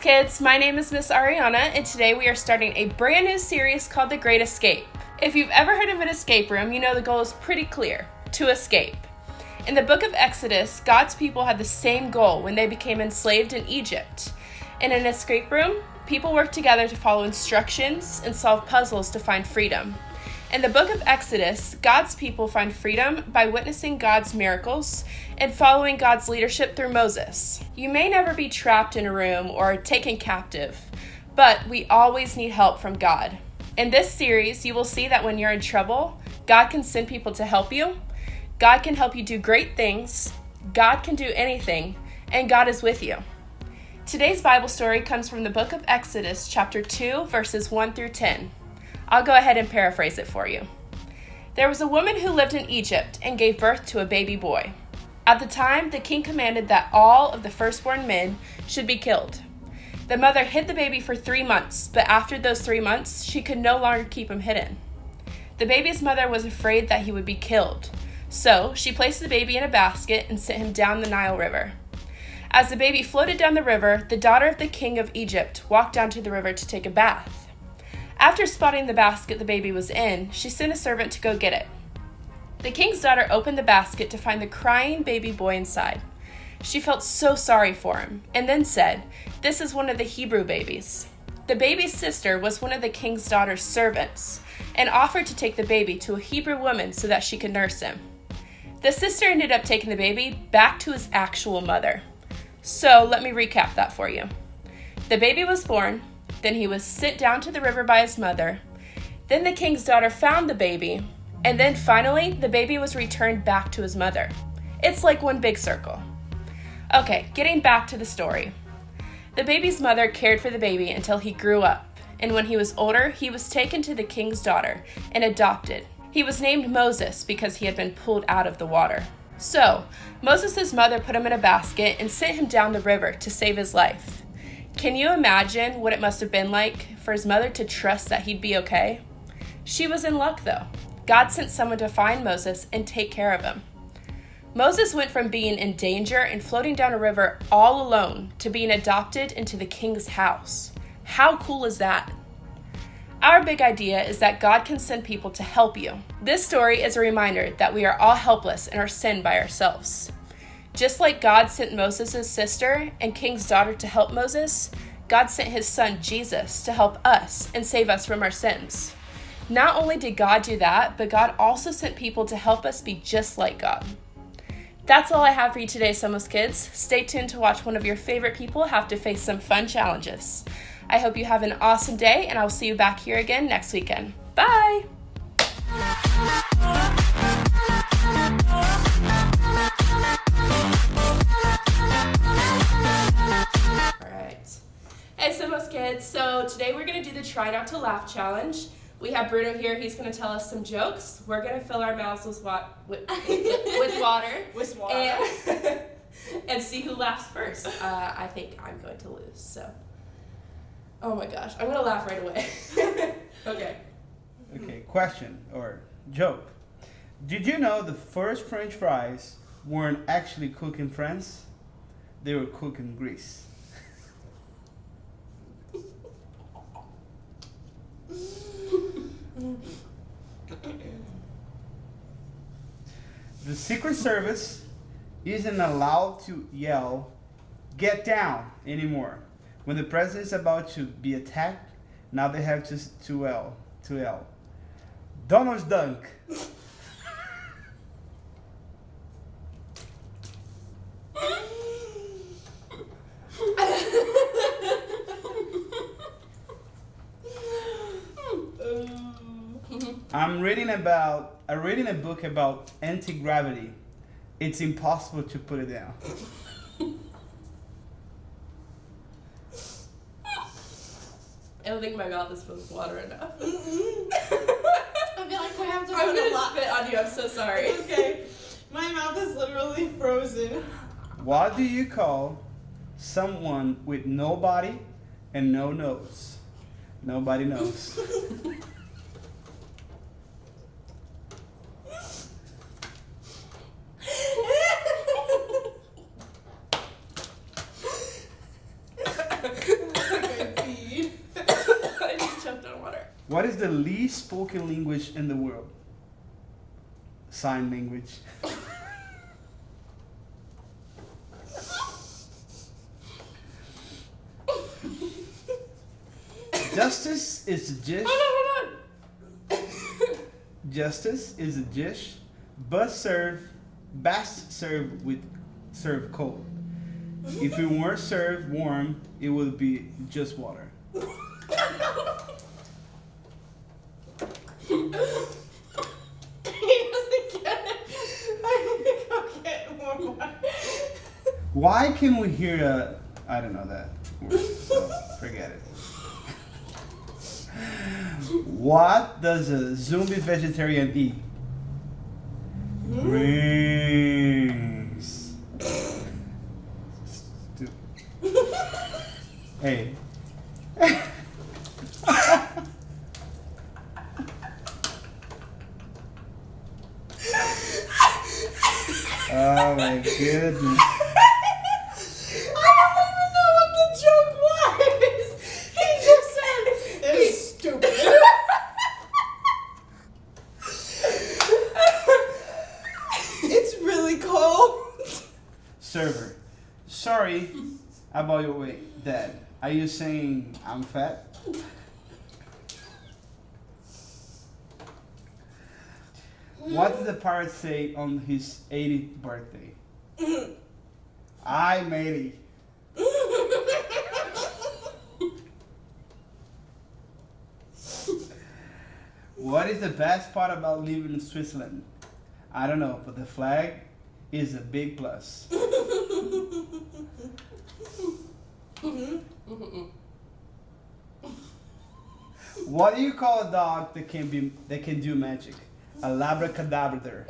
Kids, my name is Miss Ariana, and today we are starting a brand new series called The Great Escape. If you've ever heard of an escape room, you know the goal is pretty clear: to escape. In the book of Exodus, God's people had the same goal when they became enslaved in Egypt. In an escape room, people work together to follow instructions and solve puzzles to find freedom. In the book of Exodus, God's people find freedom by witnessing God's miracles and following God's leadership through Moses. You may never be trapped in a room or taken captive, but we always need help from God. In this series, you will see that when you're in trouble, God can send people to help you. God can help you do great things. God can do anything, and God is with you. Today's Bible story comes from the book of Exodus, chapter 2, verses 1 through 10. I'll go ahead and paraphrase it for you. There was a woman who lived in Egypt and gave birth to a baby boy. At the time, the king commanded that all of the firstborn men should be killed. The mother hid the baby for 3 months, but after those 3 months, she could no longer keep him hidden. The baby's mother was afraid that he would be killed, so she placed the baby in a basket and sent him down the Nile River. As the baby floated down the river, the daughter of the king of Egypt walked down to the river to take a bath. After spotting the basket the baby was in, she sent a servant to go get it. The king's daughter opened the basket to find the crying baby boy inside. She felt so sorry for him, and then said, "This is one of the Hebrew babies." The baby's sister was one of the king's daughter's servants, and offered to take the baby to a Hebrew woman so that she could nurse him. The sister ended up taking the baby back to his actual mother. So let me recap that for you. The baby was born. Then he was sent down to the river by his mother. Then the king's daughter found the baby. And then finally, the baby was returned back to his mother. It's like one big circle. Okay, getting back to the story. The baby's mother cared for the baby until he grew up. And when he was older, he was taken to the king's daughter and adopted. He was named Moses because he had been pulled out of the water. So, Moses' mother put him in a basket and sent him down the river to save his life. Can you imagine what it must have been like for his mother to trust that he'd be okay? She was in luck, though. God sent someone to find Moses and take care of him. Moses went from being in danger and floating down a river all alone to being adopted into the king's house. How cool is that? Our big idea is that God can send people to help you. This story is a reminder that we are all helpless in our sin by ourselves. Just like God sent Moses' sister and king's daughter to help Moses, God sent his son Jesus to help us and save us from our sins. Not only did God do that, but God also sent people to help us be just like God. That's all I have for you today, Somos Kids. Stay tuned to watch one of your favorite people have to face some fun challenges. I hope you have an awesome day, and I'll see you back here again next weekend. Bye! Hey Somos Kids, so today we're going to do the Try Not to Laugh challenge. We have Bruno here, he's going to tell us some jokes. We're going to fill our mouths with water. And see who laughs first. I think I'm going to lose, so. Oh my gosh, I'm going to laugh right away. Okay, question or joke. Did you know the first French fries weren't actually cooked in France? They were cooked in Greece. The Secret Service isn't allowed to yell, "Get down," anymore. When the president is about to be attacked, now they have to yell, "Donald's dunk." I'm reading a book about anti-gravity. It's impossible to put it down. I don't think my mouth is filled with water enough. I feel like I have to I'm put gonna a lot. spit on you, I'm so sorry. It's okay. My mouth is literally frozen. What do you call someone with no body and no nose? Nobody knows. What is the least spoken language in the world? Sign language. Justice is a dish. Hold on. Justice is a dish, best served with served cold. If it weren't served warm, it would be just water. He doesn't get it. I need to go get more water. Why can we hear I don't know that word, so forget it. What does a zombie vegetarian eat? Rings. Stupid. Hey. Oh my goodness. I don't even know what the joke was. He just said it's stupid. It's really cold. Server. Sorry about your weight, Dad. Are you saying I'm fat? What did the pirate say on his 80th birthday? I made it. What is the best part about living in Switzerland? I don't know, but the flag is a big plus. What do you call a dog that can do magic? A labracadabra.